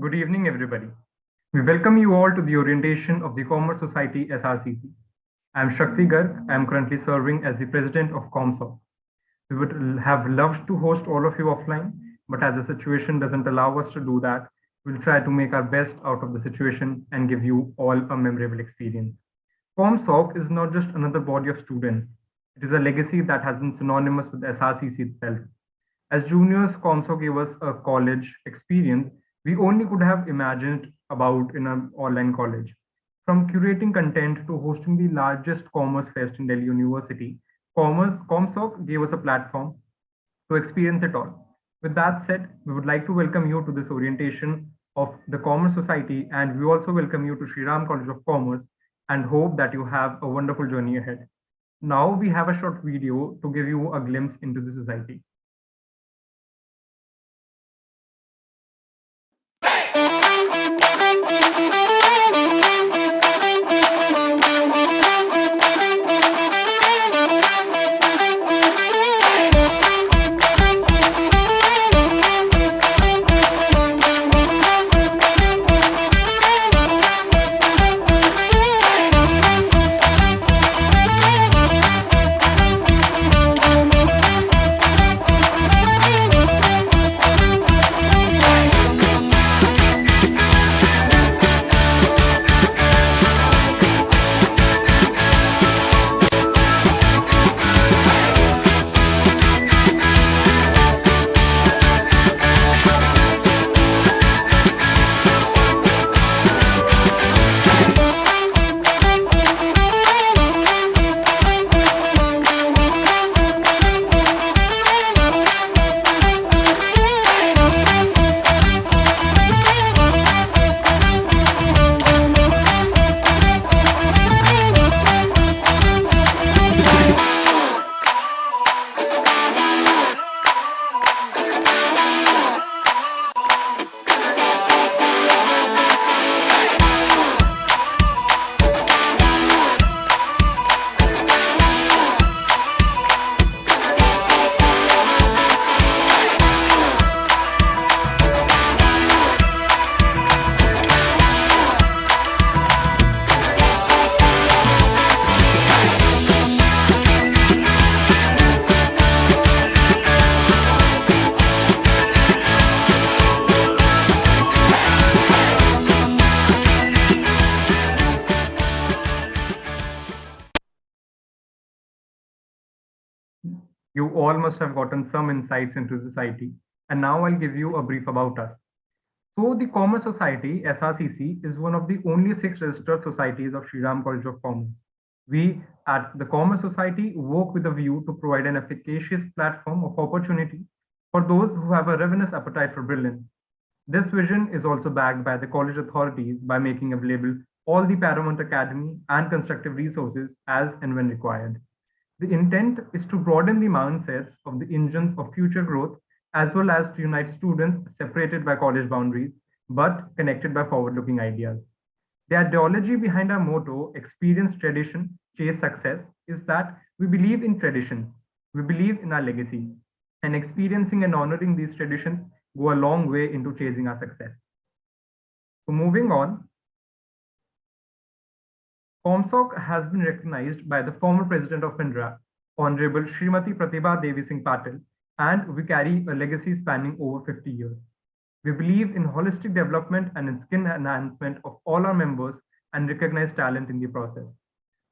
Good evening, everybody. We welcome you all to the orientation of the Commerce Society SRCC. I am Shakti Garg. I am currently serving as the president of ComSoc. We would have loved to host all of you offline, but as the situation doesn't allow us to do that, we'll try to make our best out of the situation and give you all a memorable experience. ComSoc is not just another body of students, it is a legacy that has been synonymous with SRCC itself. As juniors, ComSoc gave us a college experience we only could have imagined about in an online college. From curating content to hosting the largest commerce fest in Delhi University, ComSoc gave us a platform to experience it all. With that said, we would like to welcome you to this orientation of the Commerce Society, and we also welcome you to Sri Ram College of Commerce and hope that you have a wonderful journey ahead. Now we have a short video to give you a glimpse into the society. You all must have gotten some insights into society, and now I'll give you a brief about us. So, the Commerce Society, SRCC, is one of the only six registered societies of Sri Ram College of Commerce. We at the Commerce Society work with a view to provide an efficacious platform of opportunity for those who have a ravenous appetite for brilliance. This vision is also backed by the college authorities by making available all the Paramount Academy and constructive resources as and when required. The intent is to broaden the mindsets of the engines of future growth as well as to unite students separated by college boundaries but connected by forward looking ideas. The ideology behind our motto, experience tradition, chase success, is that we believe in traditions, we believe in our legacy, and experiencing and honoring these traditions go a long way into chasing our success. So, moving on, ComSoc has been recognized by the former president of Indra, Honorable Srimati Pratibha Devi Singh Patil, and we carry a legacy spanning over 50 years. We believe in holistic development and in skill enhancement of all our members and recognize talent in the process.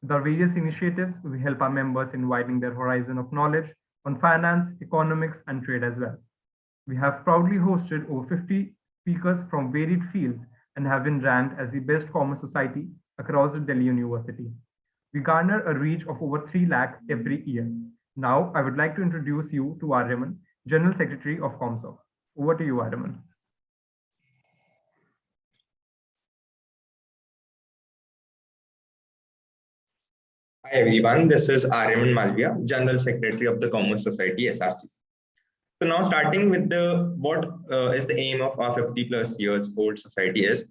With our various initiatives, we help our members in widening their horizon of knowledge on finance, economics, and trade as well. We have proudly hosted over 50 speakers from varied fields and have been ranked as the best commerce society across the Delhi University. We garner a reach of over 3 lakh every year. Now, I would like to introduce you to Aryaman, General Secretary of ComSoc. Over to you, Aryaman. Hi everyone, this is Aryaman Malviya, General Secretary of the Commerce Society SRCC. So now starting with what is the aim of our 50 plus years old society is,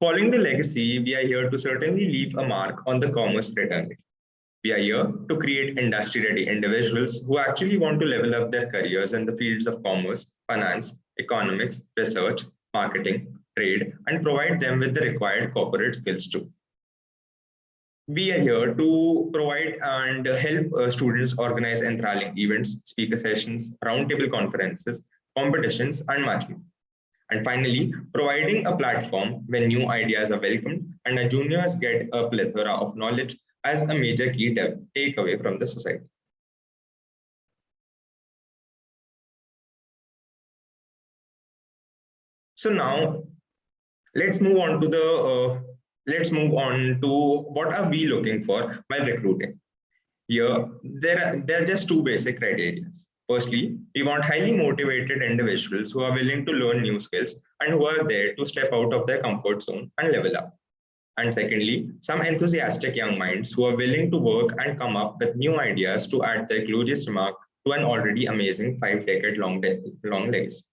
following the legacy, we are here to certainly leave a mark on the commerce fraternity. We are here to create industry-ready individuals who actually want to level up their careers in the fields of commerce, finance, economics, research, marketing, trade, and provide them with the required corporate skills too. We are here to provide and help students organize enthralling events, speaker sessions, roundtable conferences, competitions, and much more. And finally, providing a platform when new ideas are welcomed and our juniors get a plethora of knowledge as a major key takeaway from the society. So now let's move on to what are we looking for while recruiting. Here, there are just two basic criteria. Firstly, we want highly motivated individuals who are willing to learn new skills and who are there to step out of their comfort zone and level up. And secondly, some enthusiastic young minds who are willing to work and come up with new ideas to add their glorious remark to an already amazing 5-decade-long legacy.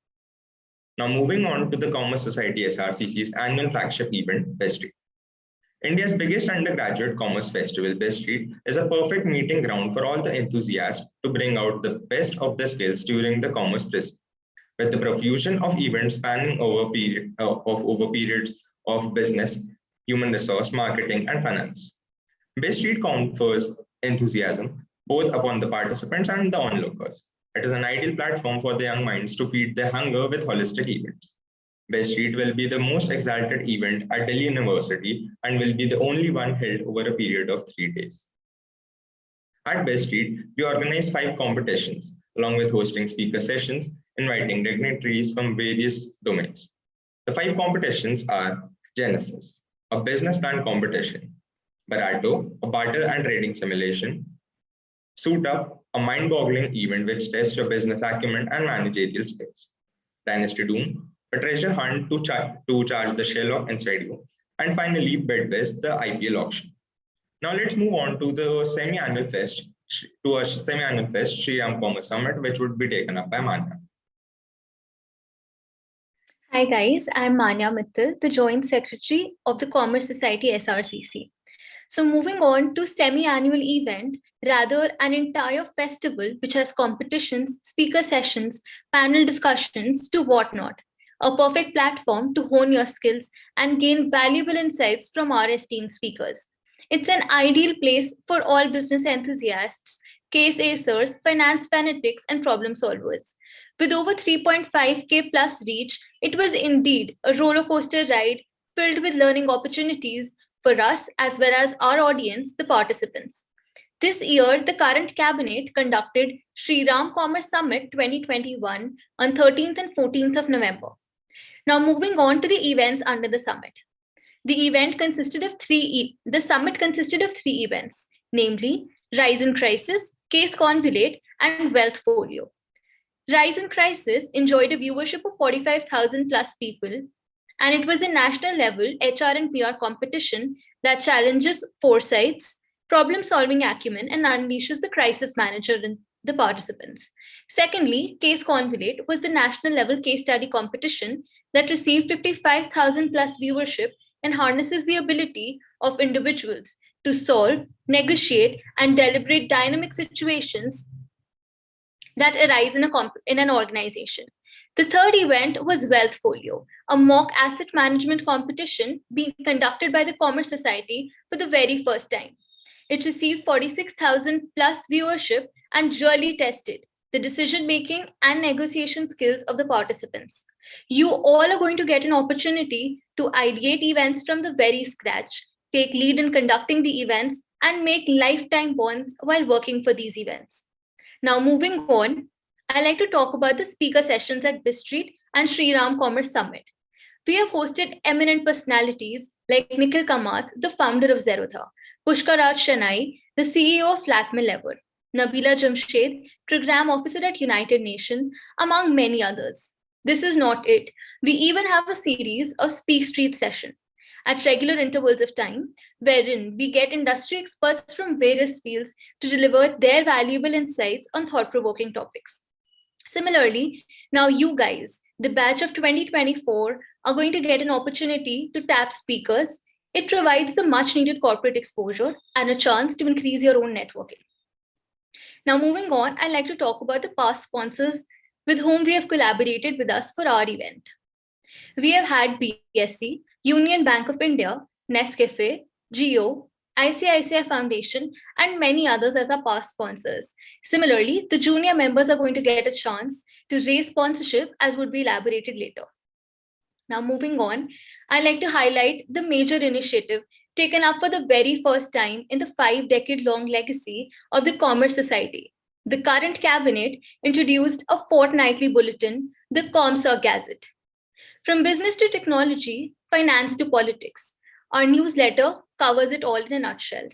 Now, moving on to the Commerce Society SRCC's annual flagship event, Best Street. India's biggest undergraduate commerce festival, Best Street, is a perfect meeting ground for all the enthusiasts to bring out the best of their skills during the commerce festival. With the profusion of events spanning over periods of business, human resource, marketing, and finance. Best Street confers enthusiasm both upon the participants and the onlookers. It is an ideal platform for the young minds to feed their hunger with holistic events. Best Street will be the most exalted event at Delhi University and will be the only one held over a period of 3 days. At Best Street, we organize 5 competitions, along with hosting speaker sessions, inviting dignitaries from various domains. The 5 competitions are Genesis, a business plan competition; Barato, a barter and trading simulation; Suit Up, a mind-boggling event which tests your business acumen and managerial skills; Dynasty Doom, a treasure hunt to charge the Sherlock inside you; and finally, Bidwiz, the IPL auction. Now let's move on to the semi-annual fest, Shri Ram Commerce Summit, which would be taken up by Manya. Hi guys, I'm Manya Mittal, the Joint Secretary of the Commerce Society SRCC. So moving on to semi-annual event, rather an entire festival which has competitions, speaker sessions, panel discussions to whatnot. A perfect platform to hone your skills and gain valuable insights from our esteemed speakers. It's an ideal place for all business enthusiasts, case acers, finance fanatics, and problem solvers. With over 3.5K plus reach, it was indeed a roller coaster ride filled with learning opportunities for us as well as our audience, the participants. This year, the current cabinet conducted Shri Ram Commerce Summit 2021 on 13th and 14th of November. Now moving on to the events under the summit. The summit consisted of 3 events, namely Rise in Crisis, Case Convolate, and Wealth Folio. Rise in Crisis enjoyed a viewership of 45,000 plus people, and it was a national level HR and PR competition that challenges foresights, problem-solving acumen, and unleashes the crisis manager in the participants. Secondly, Case Convolate was the national level case study competition that received 55,000 plus viewership and harnesses the ability of individuals to solve, negotiate, and deliberate dynamic situations that arise in an organization. The third event was Wealth Folio, a mock asset management competition being conducted by the Commerce Society for the very first time. It received 46,000 plus viewership and really tested the decision-making and negotiation skills of the participants. You all are going to get an opportunity to ideate events from the very scratch, take lead in conducting the events, and make lifetime bonds while working for these events. Now, moving on, I'd like to talk about the speaker sessions at Best Street and Shri Ram Commerce Summit. We have hosted eminent personalities like Nikhil Kamath, the founder of Zerodha, Pushkar Raj Shanai, the CEO of Lakme Lever, Nabila Jamshed, Program Officer at United Nations, among many others. This is not it. We even have a series of Speak Street sessions at regular intervals of time, wherein we get industry experts from various fields to deliver their valuable insights on thought-provoking topics. Similarly, now you guys, the batch of 2024, are going to get an opportunity to tap speakers. It provides the much-needed corporate exposure and a chance to increase your own networking. Now, moving on, I'd like to talk about the past sponsors with whom we have collaborated with us for our event. We have had BSC, Union Bank of India, Nescafe, Geo, ICICI Foundation, and many others as our past sponsors. Similarly, the junior members are going to get a chance to raise sponsorship, as would be elaborated later. Now, moving on, I'd like to highlight the major initiative taken up for the very first time in the 5-decade-long legacy of the Commerce Society. The current cabinet introduced a fortnightly bulletin, the ComSA Gazette. From business to technology, finance to politics, our newsletter covers it all in a nutshell.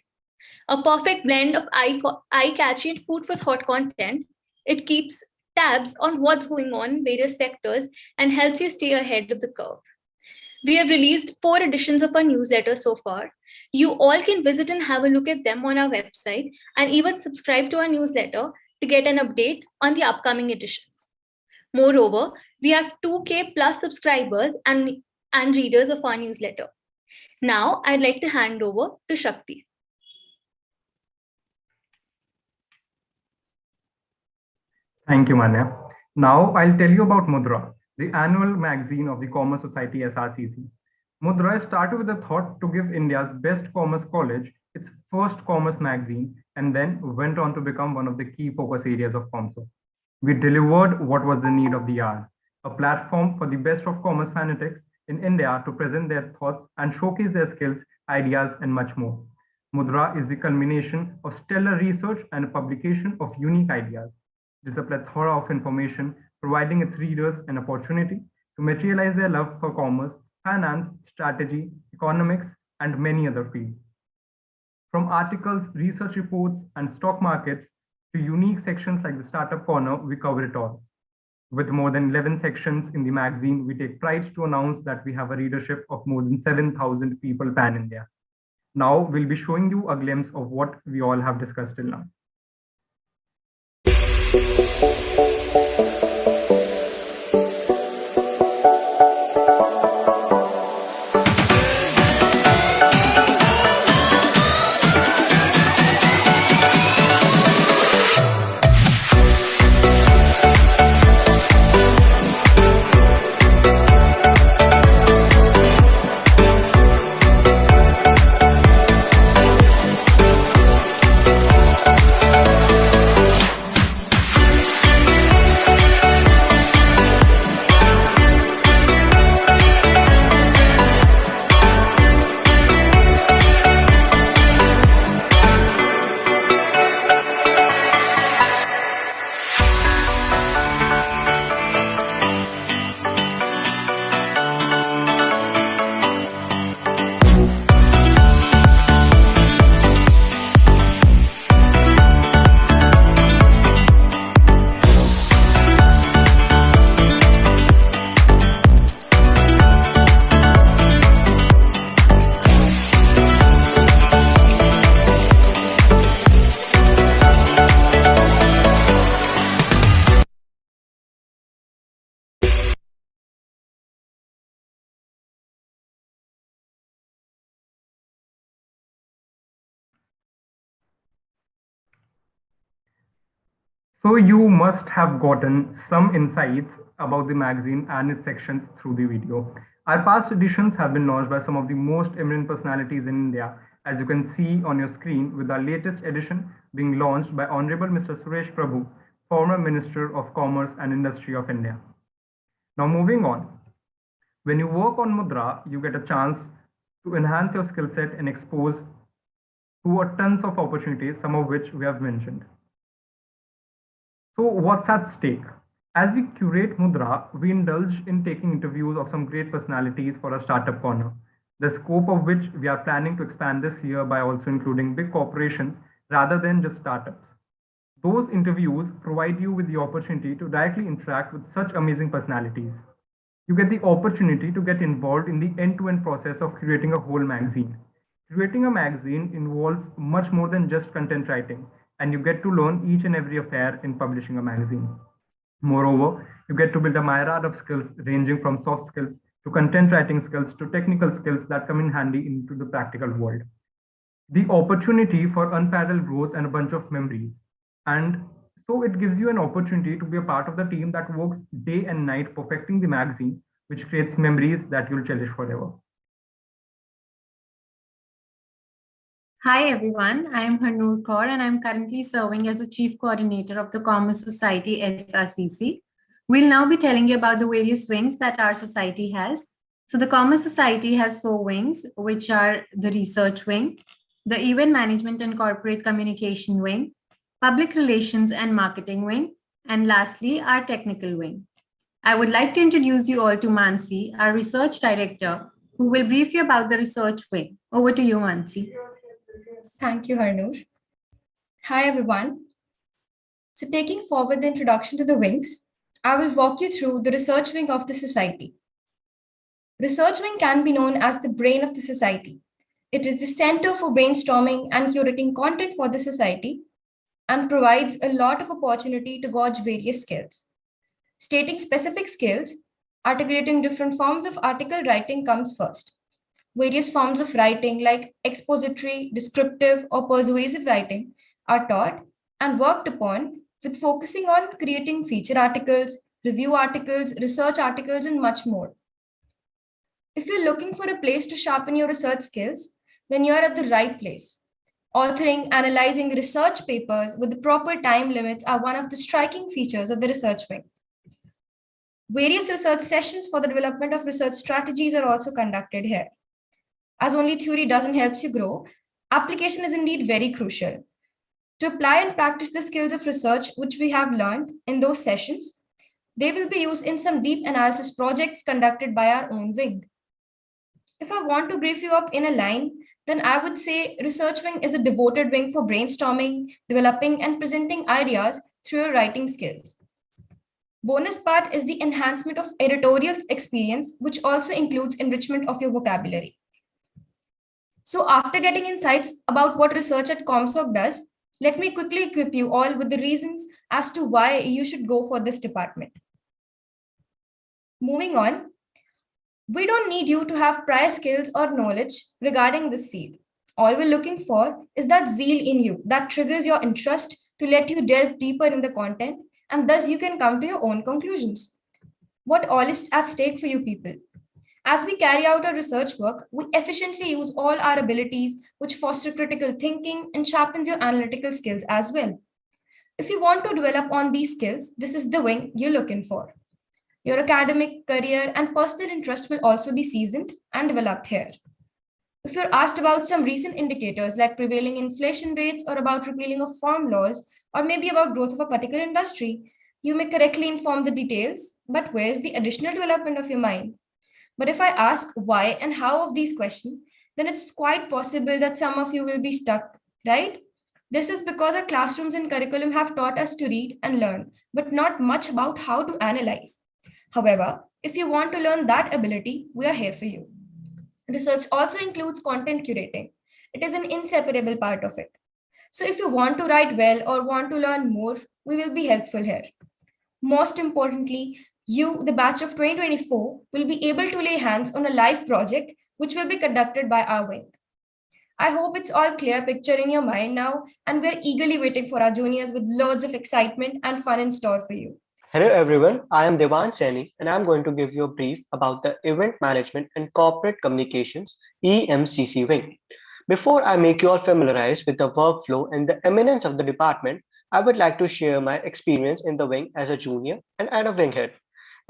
A perfect blend of eye-catchy and food for thought content, it keeps tabs on what's going on in various sectors and helps you stay ahead of the curve. We have released 4 editions of our newsletter so far. You all can visit and have a look at them on our website and even subscribe to our newsletter to get an update on the upcoming editions. Moreover, we have 2K plus subscribers and readers of our newsletter. Now, I'd like to hand over to Shakti. Thank you, Manya. Now I'll tell you about Mudra, the annual magazine of the Commerce Society SRCC. Mudra started with the thought to give India's best commerce college its first commerce magazine and then went on to become one of the key focus areas of ComSo. We delivered what was the need of the hour, a platform for the best of commerce fanatics in India to present their thoughts and showcase their skills, ideas, and much more. Mudra is the culmination of stellar research and a publication of unique ideas. It is a plethora of information providing its readers an opportunity to materialize their love for commerce, finance, strategy, economics, and many other fields. From articles, research reports, and stock markets to unique sections like the Startup Corner, we cover it all. With more than 11 sections in the magazine, we take pride to announce that we have a readership of more than 7,000 people pan-India. Now, we'll be showing you a glimpse of what we all have discussed till now. So you must have gotten some insights about the magazine and its sections through the video. Our past editions have been launched by some of the most eminent personalities in India, as you can see on your screen, with our latest edition being launched by Honorable Mr. Suresh Prabhu, former Minister of Commerce and Industry of India. Now moving on. When you work on Mudra, you get a chance to enhance your skill set and expose to a tons of opportunities, some of which we have mentioned. So what's at stake? As we curate Mudra, we indulge in taking interviews of some great personalities for a startup corner, the scope of which we are planning to expand this year by also including big corporations rather than just startups. Those interviews provide you with the opportunity to directly interact with such amazing personalities. You get the opportunity to get involved in the end-to-end process of creating a whole magazine. Creating a magazine involves much more than just content writing, and you get to learn each and every affair in publishing a magazine. Moreover, you get to build a myriad of skills ranging from soft skills to content writing skills to technical skills that come in handy into the practical world. The opportunity for unparalleled growth and a bunch of memories. And so it gives you an opportunity to be a part of the team that works day and night perfecting the magazine which creates memories that you'll cherish forever. Hi everyone, I am Harnoor Kaur and I'm currently serving as the Chief Coordinator of the Commerce Society SRCC. We'll now be telling you about the various wings that our society has. So the Commerce Society has 4 wings, which are the Research Wing, the Event Management and Corporate Communication Wing, Public Relations and Marketing Wing, and lastly, our Technical Wing. I would like to introduce you all to Mansi, our Research Director, who will brief you about the Research Wing. Over to you, Mansi. Thank you, Harnoor. Hi, everyone. So taking forward the introduction to the wings, I will walk you through the research wing of the society. Research wing can be known as the brain of the society. It is the center for brainstorming and curating content for the society and provides a lot of opportunity to gauge various skills. Stating specific skills, articulating different forms of article writing comes first. Various forms of writing like expository, descriptive, or persuasive writing are taught and worked upon with focusing on creating feature articles, review articles, research articles, and much more. If you're looking for a place to sharpen your research skills, then you're at the right place. Authoring, analyzing research papers with the proper time limits are one of the striking features of the research wing. Various research sessions for the development of research strategies are also conducted here. As only theory doesn't help you grow, application is indeed very crucial. To apply and practice the skills of research which we have learned in those sessions, they will be used in some deep analysis projects conducted by our own wing. If I want to brief you up in a line, then I would say research wing is a devoted wing for brainstorming, developing, and presenting ideas through your writing skills. Bonus part is the enhancement of editorial experience, which also includes enrichment of your vocabulary. So after getting insights about what research at ComSoc does, let me quickly equip you all with the reasons as to why you should go for this department. Moving on, we don't need you to have prior skills or knowledge regarding this field. All we're looking for is that zeal in you that triggers your interest to let you delve deeper in the content, and thus you can come to your own conclusions. What all is at stake for you people? As we carry out our research work, we efficiently use all our abilities, which foster critical thinking and sharpens your analytical skills as well. If you want to develop on these skills, this is the wing you're looking for. Your academic, career, and personal interest will also be seasoned and developed here. If you're asked about some recent indicators like prevailing inflation rates or about repealing of farm laws, or maybe about growth of a particular industry, you may correctly inform the details, but where's the additional development of your mind? But if I ask why and how of these questions, then it's quite possible that some of you will be stuck, right? This is because our classrooms and curriculum have taught us to read and learn, but not much about how to analyze. However, if you want to learn that ability, we are here for you. Research also includes content curating. It is an inseparable part of it. So if you want to write well or want to learn more, we will be helpful here. Most importantly, you, the batch of 2024, will be able to lay hands on a live project which will be conducted by our wing. I hope it's all clear picture in your mind now, and we're eagerly waiting for our juniors with loads of excitement and fun in store for you. Hello everyone, I am Devan Saini and I am going to give you a brief about the Event Management and Corporate Communications EMCC wing. Before I make you all familiarized with the workflow and the eminence of the department, I would like to share my experience in the wing as a junior and a wing head.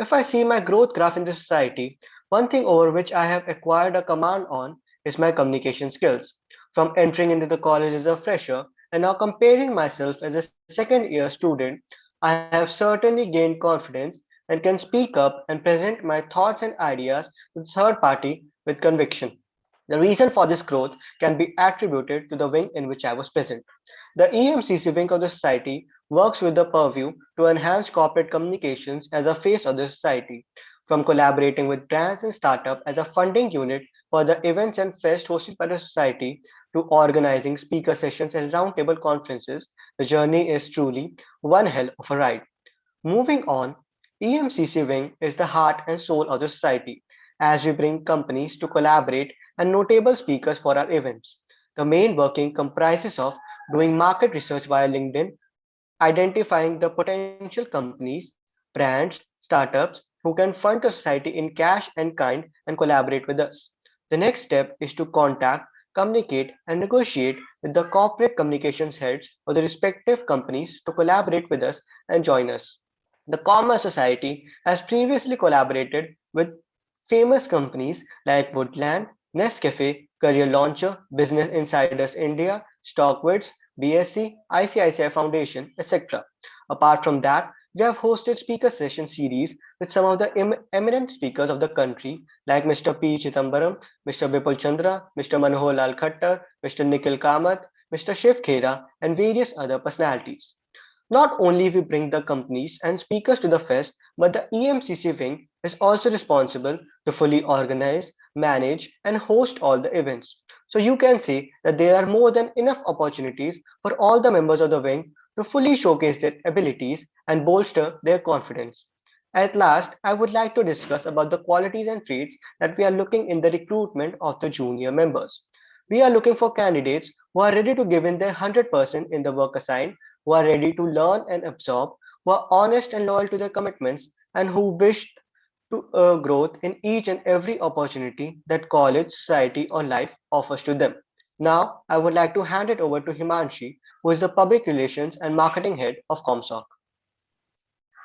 If I see my growth graph in the society, one thing over which I have acquired a command on is my communication skills. From entering into the college as a fresher and now comparing myself as a second year student, I have certainly gained confidence and can speak up and present my thoughts and ideas to the third party with conviction. The reason for this growth can be attributed to the wing in which I was present. The EMCC wing of the society works with the purview to enhance corporate communications as a face of the society, from collaborating with brands and startups as a funding unit for the events and fest hosted by the society to organizing speaker sessions and roundtable conferences. The journey is truly one hell of a ride. Moving on, EMCC Wing is the heart and soul of the society as we bring companies to collaborate and notable speakers for our events. The main working comprises of doing market research via LinkedIn, identifying the potential companies, brands, startups, who can fund the society in cash and kind and collaborate with us. The next step is to contact, communicate, and negotiate with the corporate communications heads of the respective companies to collaborate with us and join us. The Commerce Society has previously collaborated with famous companies like Woodland, Nescafe, Career Launcher, Business Insiders India, Stockwoods, BSc, ICICI Foundation, etc. Apart from that, we have hosted speaker session series with some of the eminent speakers of the country like Mr. P. Chidambaram, Mr. Bipul Chandra, Mr. Manohar Lal Khattar, Mr. Nikhil Kamath, Mr. Shiv Khera, and various other personalities. Not only we bring the companies and speakers to the fest, but the EMCC wing is also responsible to fully organize, manage, and host all the events. So you can see that there are more than enough opportunities for all the members of the wing to fully showcase their abilities and bolster their confidence. At last, I would like to discuss about the qualities and traits that we are looking in the recruitment of the junior members. We are looking for candidates who are ready to give in their 100% in the work assigned, who are ready to learn and absorb, who are honest and loyal to their commitments, and who wish to growth in each and every opportunity that college, society, or life offers to them. Now, I would like to hand it over to Himanshi, who is the Public Relations and Marketing Head of ComSoc.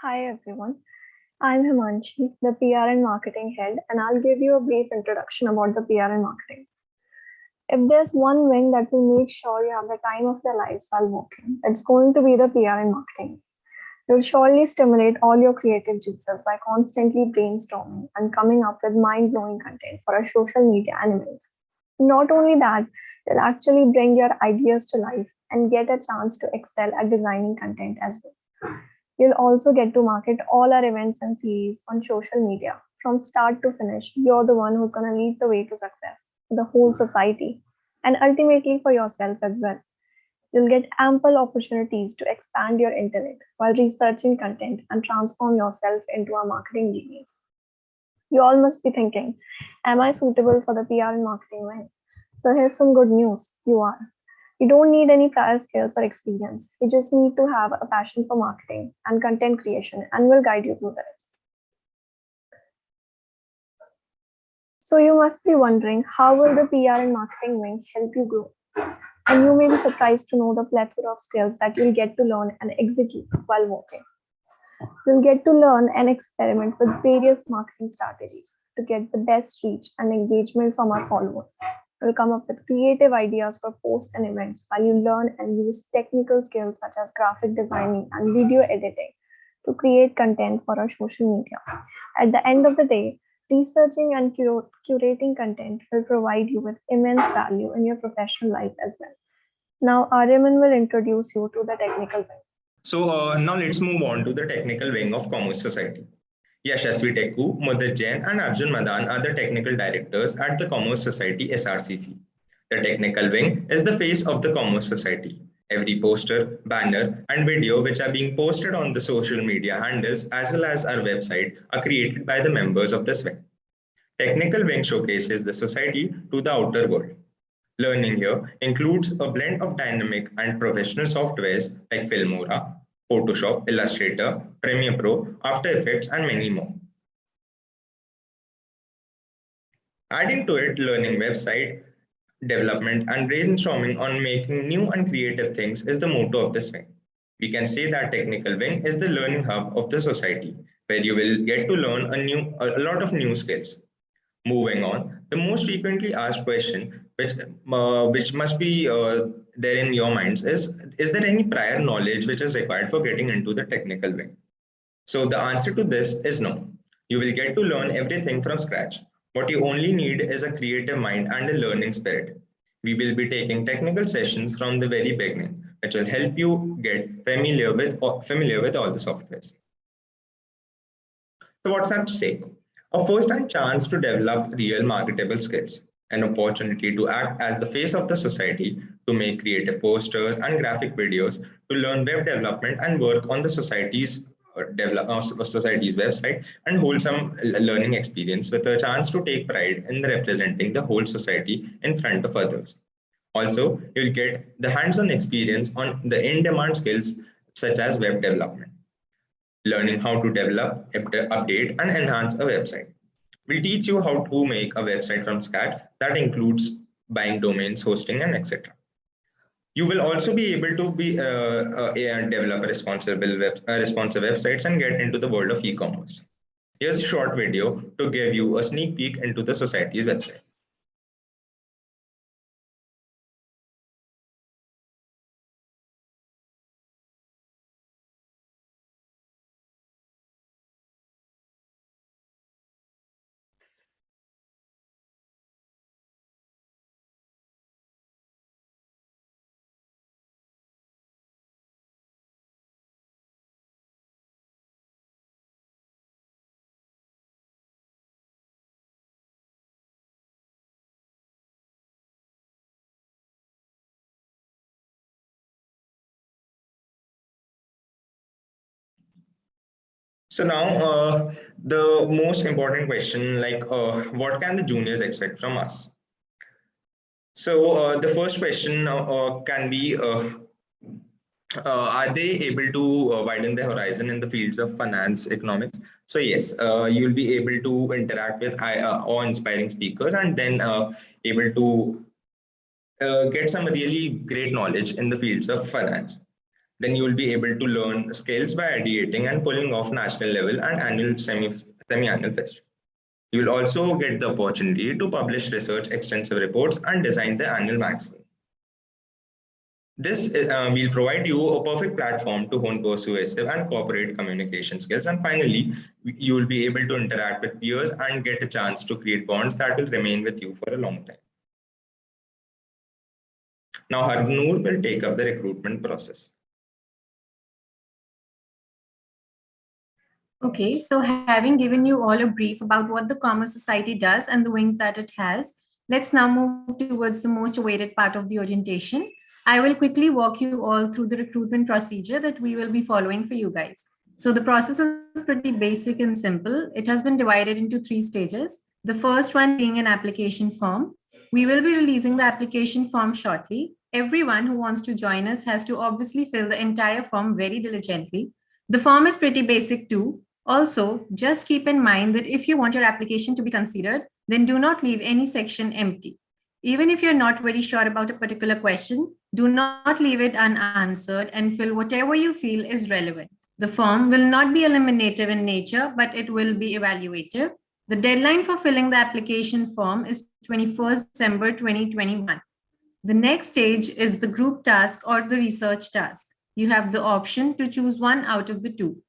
Hi everyone, I'm Himanshi, the PR and Marketing Head, and I'll give you a brief introduction about the PR and marketing. If there's one wing that will make sure you have the time of your lives while working, it's going to be the PR and marketing. You'll surely stimulate all your creative juices by constantly brainstorming and coming up with mind-blowing content for our social media and events. Not only that, you'll actually bring your ideas to life and get a chance to excel at designing content as well. You'll also get to market all our events and series on social media. From start to finish, you're the one who's going to lead the way to success, the whole society, and ultimately for yourself as well. You'll get ample opportunities to expand your intellect while researching content and transform yourself into a marketing genius. You all must be thinking, am I suitable for the PR and marketing wing? So here's some good news. You are. You don't need any prior skills or experience. You just need to have a passion for marketing and content creation, and we'll guide you through the rest. So you must be wondering, how will the PR and marketing wing help you grow? And you may be surprised to know the plethora of skills that you'll get to learn and execute while working. You'll get to learn and experiment with various marketing strategies to get the best reach and engagement from our followers. You'll come up with creative ideas for posts and events while you learn and use technical skills such as graphic designing and video editing to create content for our social media. At the end of the day, researching and curating content will provide you with immense value in your professional life as well. Now, Aryaman will introduce you to the technical wing. So now let's move on to the technical wing of Commerce Society. Yashasvi Tekku, Mudit Jain, and Arjun Madan are the technical directors at the Commerce Society SRCC. The technical wing is the face of the Commerce Society. Every poster, banner, and video which are being posted on the social media handles as well as our website are created by the members of this wing. Technical wing showcases the society to the outer world. Learning here includes a blend of dynamic and professional softwares like Filmora, Photoshop, Illustrator, Premiere Pro, After Effects, and many more. Adding to it, learning website development and brainstorming on making new and creative things is the motto of this wing. We can say that technical wing is the learning hub of the society, where you will get to learn a lot of new skills. Moving on, the most frequently asked question, which must be there in your minds, is there any prior knowledge which is required for getting into the technical wing? So the answer to this is no. You will get to learn everything from scratch. What you only need is a creative mind and a learning spirit. We will be taking technical sessions from the very beginning, which will help you get familiar with all the softwares. So what's at stake? A first-time chance to develop real marketable skills, an opportunity to act as the face of the society, to make creative posters and graphic videos, to learn web development and work on the society's website and hold some learning experience with a chance to take pride in representing the whole society in front of others. Also, you'll get the hands-on experience on the in-demand skills such as web development. learning how to develop, update, and enhance a website. We'll teach you how to make a website from scratch that includes buying domains, hosting, and etc. You will also be able to develop responsive websites and get into the world of e-commerce. Here's a short video to give you a sneak peek into the society's website. So now the most important question, like what can the juniors expect from us? So the first question can be, are they able to widen their horizon in the fields of finance, economics? So yes, you'll be able to interact with awe-inspiring speakers and then able to get some really great knowledge in the fields of finance. Then you will be able to learn skills by ideating and pulling off national level and annual semi-annual fest. You will also get the opportunity to publish research, extensive reports, and design the annual magazine. This will provide you a perfect platform to hone persuasive and corporate communication skills. And finally, you will be able to interact with peers and get a chance to create bonds that will remain with you for a long time. Now, Harnoor will take up the recruitment process. Okay, so having given you all a brief about what the Commerce Society does and the wings that it has, let's now move towards the most awaited part of the orientation. I will quickly walk you all through the recruitment procedure that we will be following for you guys. So the process is pretty basic and simple. It has been divided into 3 stages. The first one being an application form. We will be releasing the application form shortly. Everyone who wants to join us has to obviously fill the entire form very diligently. The form is pretty basic too. Also, just keep in mind that if you want your application to be considered, then do not leave any section empty. Even if you're not very sure about a particular question, do not leave it unanswered and fill whatever you feel is relevant. The form will not be eliminative in nature, but it will be evaluative. The deadline for filling the application form is 21st December 2021. The next stage is the group task or the research task. You have the option to choose one out of the 2.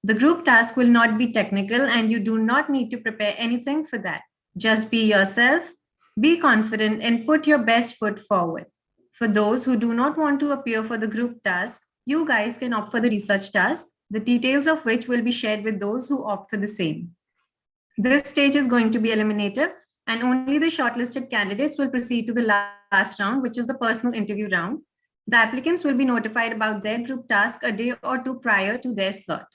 The group task will not be technical and you do not need to prepare anything for that. Just be yourself, be confident, and put your best foot forward. For those who do not want to appear for the group task, you guys can opt for the research task, the details of which will be shared with those who opt for the same. This stage is going to be eliminative, and only the shortlisted candidates will proceed to the last round, which is the personal interview round. The applicants will be notified about their group task a day or 2 prior to their slot.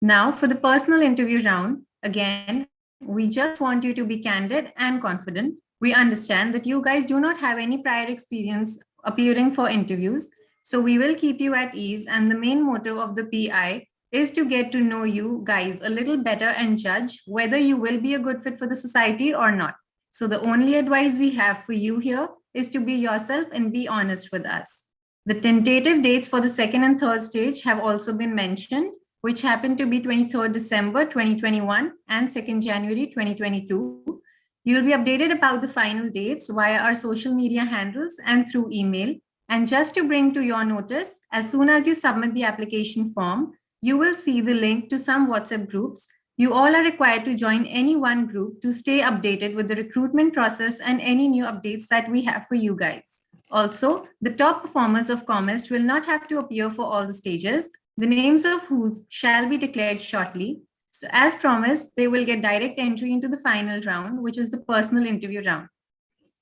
Now, for the personal interview round, again, we just want you to be candid and confident. We understand that you guys do not have any prior experience appearing for interviews, so we will keep you at ease. And the main motto of the PI is to get to know you guys a little better and judge whether you will be a good fit for the society or not. So the only advice we have for you here is to be yourself and be honest with us. The tentative dates for the second and third stage have also been mentioned, which happened to be 23rd December 2021 and 2nd January 2022. You'll be updated about the final dates via our social media handles and through email. And just to bring to your notice, as soon as you submit the application form, you will see the link to some WhatsApp groups. You all are required to join any one group to stay updated with the recruitment process and any new updates that we have for you guys. Also, the top performers of Commerce will not have to appear for all the stages. The names of whose shall be declared shortly. So as promised, they will get direct entry into the final round, which is the personal interview round.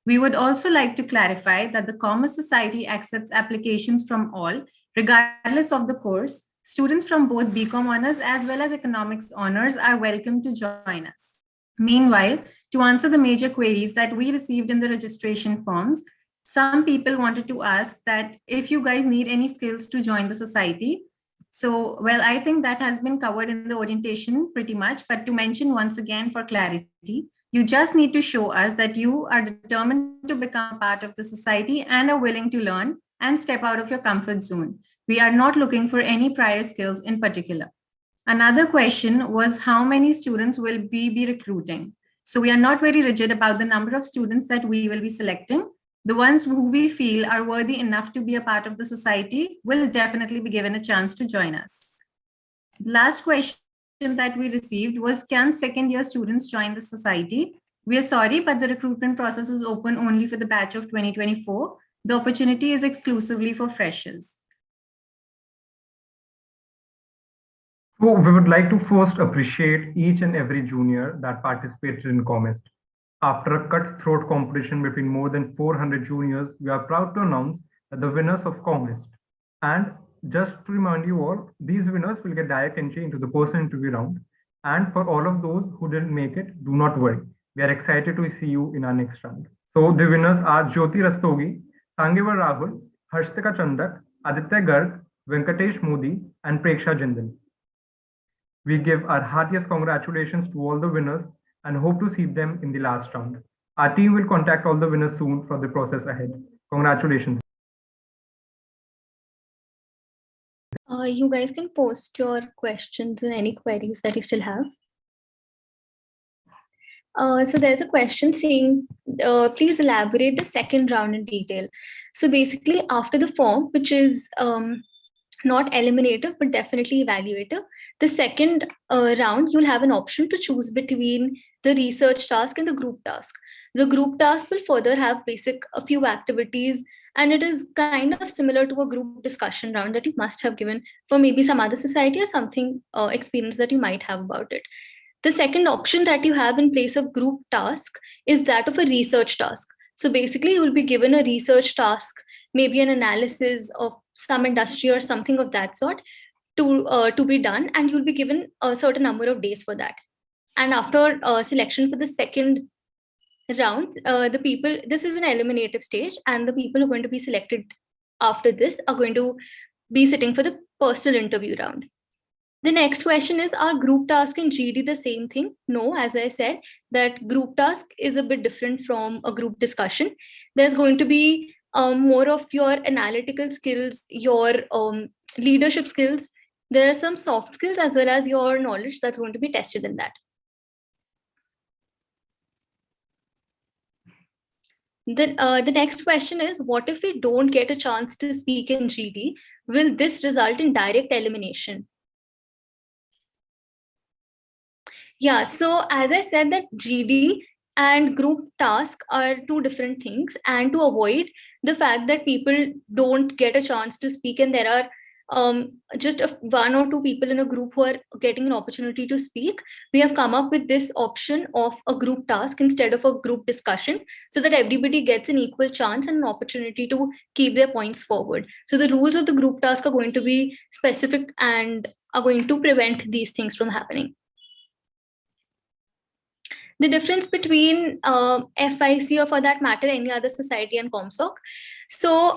We would also like to clarify that the Commerce Society accepts applications from all, regardless of the course. Students from both BCom honors as well as economics honors are welcome to join us. Meanwhile, to answer the major queries that we received in the registration forms, some people wanted to ask that if you guys need any skills to join the society, So, well, I think that has been covered in the orientation pretty much, but to mention once again for clarity, you just need to show us that you are determined to become a part of the society and are willing to learn and step out of your comfort zone. We are not looking for any prior skills in particular. Another question was how many students will we be recruiting? So we are not very rigid about the number of students that we will be selecting. The ones who we feel are worthy enough to be a part of the society will definitely be given a chance to join us. The last question that we received was, can second-year students join the society? We are sorry, but the recruitment process is open only for the batch of 2024. The opportunity is exclusively for freshers. So we would like to first appreciate each and every junior that participated in Comest. After a cutthroat competition between more than 400 juniors, we are proud to announce that the winners of Comest. And just to remind you all, these winners will get direct entry into the person interview round. And for all of those who didn't make it, do not worry. We are excited to see you in our next round. So the winners are Jyoti Rastogi, Sangevar Rahul, Harshtika Chandak, Aditya Garg, Venkatesh Modi, and Preksha Jindal. We give our heartiest congratulations to all the winners and hope to see them in the last round. Our team will contact all the winners soon for the process ahead. Congratulations. You guys can post your questions and any queries that you still have. So there's a question saying, please elaborate the second round in detail. So basically after the form, which is not eliminator, but definitely evaluator, the second round, you'll have an option to choose between the research task and the group task. The group task will further have a few activities, and it is kind of similar to a group discussion round that you must have given for maybe some other society or something experience that you might have about it. The second option that you have in place of group task is that of a research task. So basically, you will be given a research task, maybe an analysis of some industry or something of that sort to be done, and you'll be given a certain number of days for that. And after selection for the second round, this is an eliminative stage, and the people who are going to be selected after this are going to be sitting for the personal interview round. The next question is, are group task and GD the same thing? No, as I said, that group task is a bit different from a group discussion. There's going to be more of your analytical skills, your leadership skills. There are some soft skills as well as your knowledge that's going to be tested in that. The next question is, what if we don't get a chance to speak in GD? Will this result in direct elimination? Yeah, so as I said that GD and group task are two different things, and to avoid the fact that people don't get a chance to speak and there are just one or two people in a group who are getting an opportunity to speak, we have come up with this option of a group task instead of a group discussion, so that everybody gets an equal chance and an opportunity to keep their points forward. So the rules of the group task are going to be specific and are going to prevent these things from happening. The difference between FIC or for that matter any other society and ComSoc. So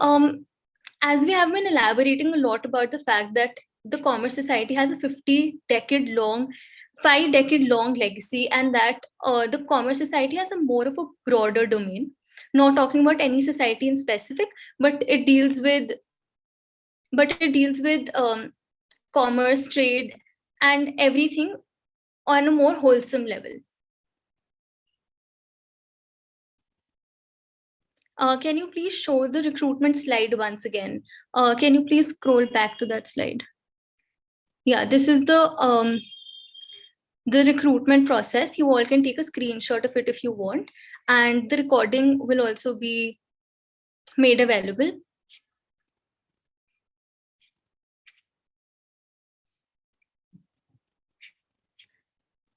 as we have been elaborating a lot about the fact that the Commerce Society has a 5-decade long legacy, and that the Commerce Society has a more of a broader domain, not talking about any society in specific, but it deals with commerce, trade, and everything on a more wholesome level. Can you please show the recruitment slide once again? Can you please scroll back to that slide? Yeah, this is the recruitment process. You all can take a screenshot of it if you want, and the recording will also be made available.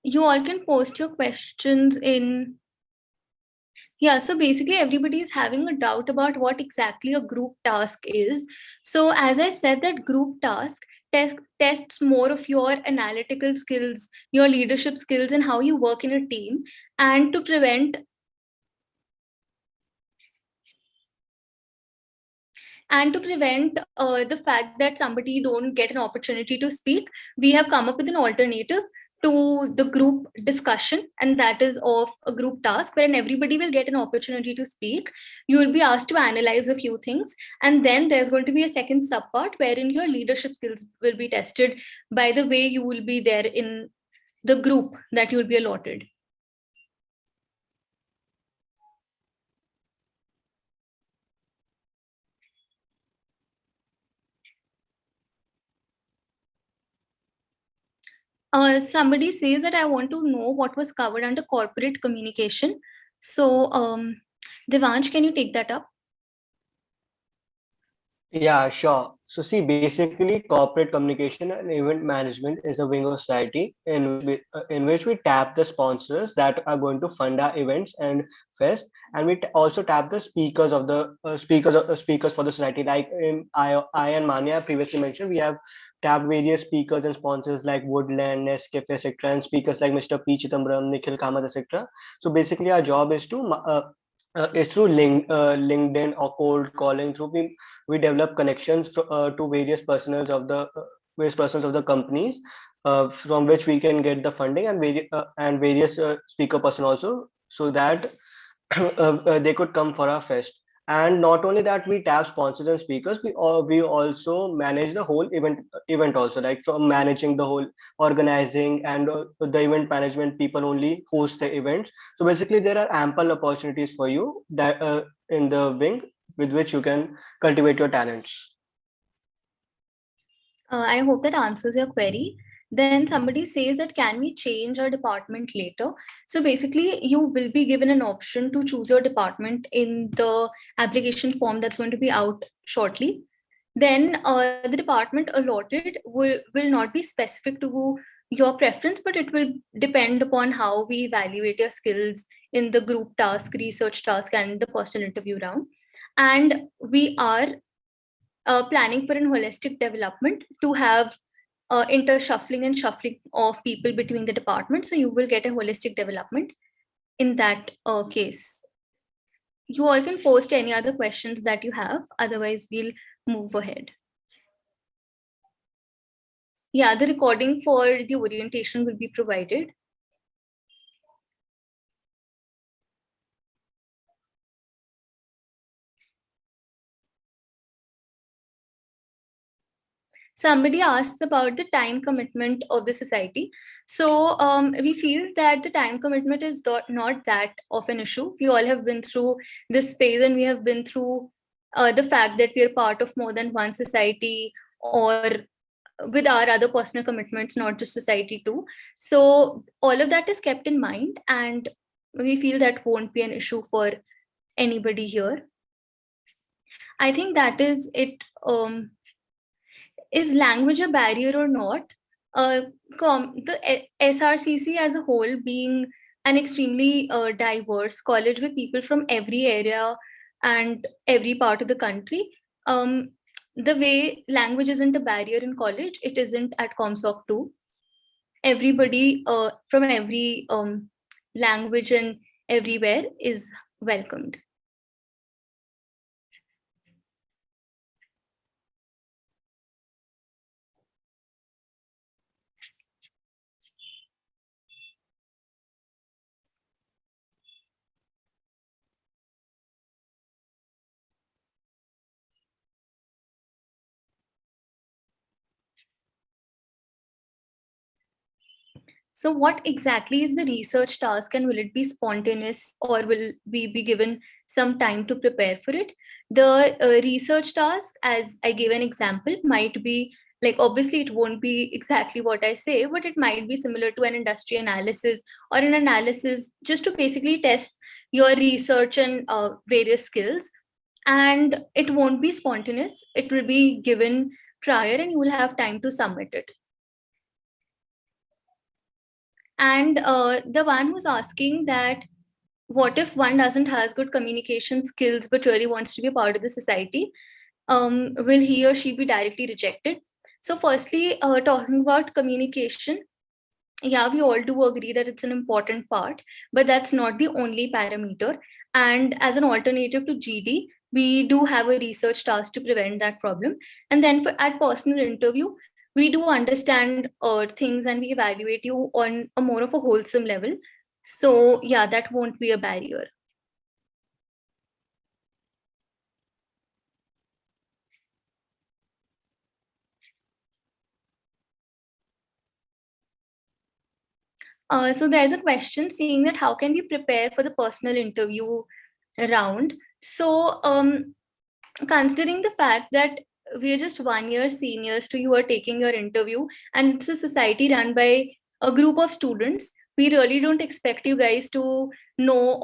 You all can post your questions in. Yeah, so basically everybody is having a doubt about what exactly a group task is. So as I said, that group task tests more of your analytical skills, your leadership skills, and how you work in a team. And to prevent And to prevent the fact that somebody don't get an opportunity to speak, we have come up with an alternative to the group discussion, and that is of a group task wherein everybody will get an opportunity to speak. You will be asked to analyze a few things, and then there's going to be a second subpart wherein your leadership skills will be tested by the way you will be there in the group that you will be allotted. Somebody says that I want to know what was covered under corporate communication. So, Devansh, can you take that up? Yeah, sure. So see, basically, corporate communication and event management is a wing of society in which we tap the sponsors that are going to fund our events and fest, and we also tap the speakers of the speakers for the society. Like I and Manya previously mentioned, we have tapped various speakers and sponsors like Woodland, Nescafe, etc., and speakers like Mr. P. Chidambaram, Nikhil Kamath, etc. So basically, our job is to it's through LinkedIn or cold calling. Through we develop connections to various persons of the companies, from which we can get the funding and various speaker person also, so that they could come for our fest. And not only that, we tap sponsors and speakers, we also manage the whole event also, like from managing the whole organizing, and the event management people only host the events. So basically there are ample opportunities for you that in the wing with which you can cultivate your talents. I hope that answers your query. Then somebody says that can we change our department later? So basically, you will be given an option to choose your department in the application form that's going to be out shortly. Then the department allotted will not be specific to your preference, but it will depend upon how we evaluate your skills in the group task, research task, and the personal interview round. And we are planning for an holistic development to have intershuffling and shuffling of people between the departments. So you will get a holistic development in that case. You all can post any other questions that you have. Otherwise, we'll move ahead. Yeah, the recording for the orientation will be provided. Somebody asked about the time commitment of the society. So we feel that the time commitment is not that of an issue. We all have been through this phase, and we have been through the fact that we are part of more than one society, or with our other personal commitments, not just society too. So all of that is kept in mind, and we feel that won't be an issue for anybody here. I think that is it. Is language a barrier or not? The SRCC as a whole, being an extremely diverse college with people from every area and every part of the country, the way language isn't a barrier in college, it isn't at ComSoc too. Everybody from every language and everywhere is welcomed. So what exactly is the research task, and will it be spontaneous, or will we be given some time to prepare for it? The research task, as I gave an example, might be like, obviously it won't be exactly what I say, but it might be similar to an industry analysis or an analysis, just to basically test your research and various skills. And it won't be spontaneous. It will be given prior, and you will have time to submit it. And the one who's asking that what if one doesn't has good communication skills but really wants to be a part of the society, will he or she be directly rejected? So firstly, talking about communication, yeah, we all do agree that it's an important part, but that's not the only parameter. And as an alternative to GD, we do have a research task to prevent that problem. And then at personal interview, we do understand things and we evaluate you on a more of a wholesome level. So yeah, that won't be a barrier. So there's a question saying that how can we prepare for the personal interview round? So considering the fact that we are just 1 year seniors to you are taking your interview, and it's a society run by a group of students, we really don't expect you guys to know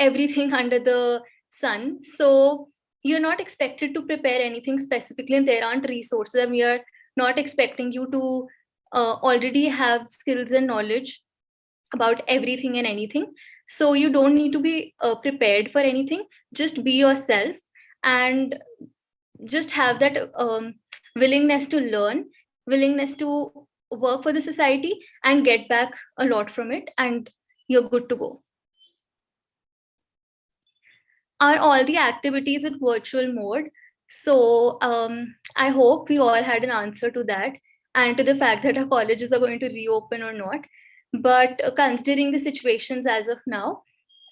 everything under the sun. So you're not expected to prepare anything specifically, and there aren't resources, and we are not expecting you to already have skills and knowledge about everything and anything. So you don't need to be prepared for anything. Just be yourself and just have that willingness to learn, willingness to work for the society and get back a lot from it, and you're good to go. Are all the activities in virtual mode? So I hope we all had an answer to that, and to the fact that our colleges are going to reopen or not. But considering the situations as of now,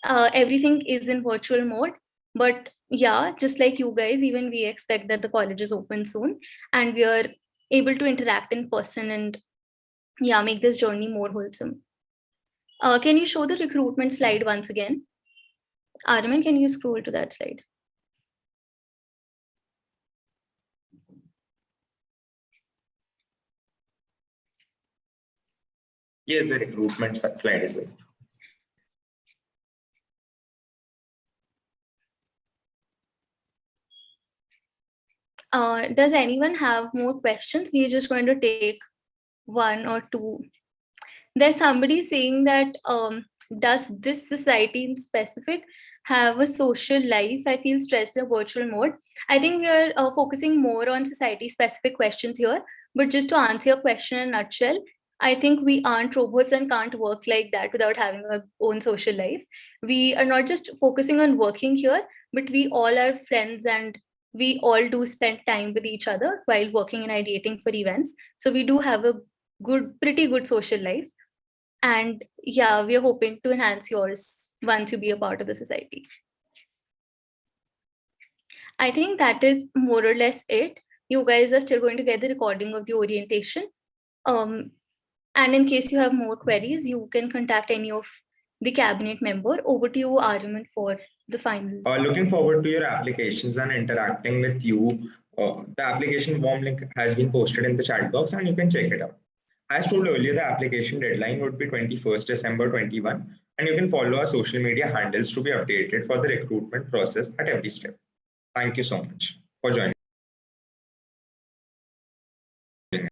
everything is in virtual mode. But yeah, just like you guys, even we expect that the colleges open soon and we are able to interact in person and yeah, make this journey more wholesome. Can you show the recruitment slide once again? Aryaman, can you scroll to that slide? Yes, the recruitment slide is there. Does anyone have more questions? We're just going to take one or two. There's somebody saying that does this society in specific have a social life? I feel stressed in a virtual mode. I think we are focusing more on society specific questions here, but just to answer your question in a nutshell, I think we aren't robots and can't work like that without having our own social life. We are not just focusing on working here, but we all are friends and we all do spend time with each other while working and ideating for events. So we do have a pretty good social life. And yeah, we are hoping to enhance yours once you be a part of the society. I think that is more or less it. You guys are still going to get the recording of the orientation. And in case you have more queries, you can contact any of the cabinet member. Over to you, Aryaman, for the final. Looking forward to your applications and interacting with you. The application form link has been posted in the chat box and you can check it out. As told earlier, the application deadline would be 21st December 21, and you can follow our social media handles to be updated for the recruitment process at every step. Thank you so much for joining.